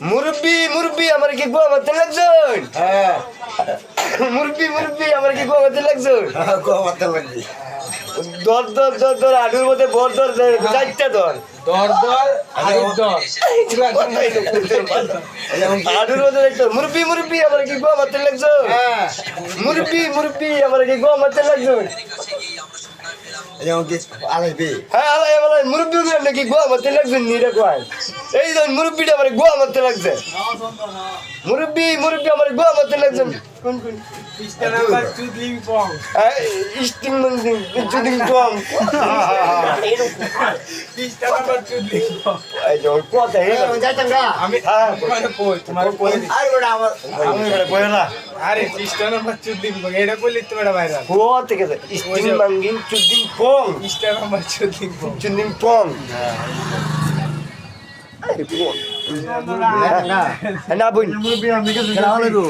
মুরব্বি মুরব্বি আমার কি গোয়া মারতে লাগছেন? হ্যাঁ মুরব্বি মুরব্বি আমার কি গোয়া মারতে লাগছেন? গোয়া মারতে লাগবি। দর দর দর দর আলুর মধ্যে বর দর চারটা দর দর দর আলুর দর আলুর মধ্যে দেখতো মুরব্বি মুরব্বি আমার কি গোয়া মারতে লাগছেন? হ্যাঁ মুরব্বি মুরব্বি আমার কি গোয়া মারতে লাগছেন? যেমন কি আলাইবি হ্যাঁ আলাই আলাই মুরব্বি নাকি গোয়া মারতে লাগছেন নি রে কয় এই যে মুরব্বিটা আমার গোয়া মারতে লাগছে মুরব্বি মুরব্বি আমার গোয়া মারতে লাগছেন কোন কোন পৃষ্ঠা নাম্বার চুদলিং পং স্টিং মন্দিং চুদিং কম পৃষ্ঠা নাম্বার চুদলিং পং এই যে ওর কথা এই যাইতাম গা আমি হ্যাঁ তোমার কই তোমার কই আর ওটা আমার আমি এটা কই না আরে পৃষ্ঠা নাম্বার চুদলিং পং এটা কইলি তোমার ভাইরাল কোয়া থেকে স্টিং মন্দিং চুদিং কম পৃষ্ঠা নাম্বার চুদলিং পং চুদিং কম না বই মুরব্বি আমি কাছে খেলা হলো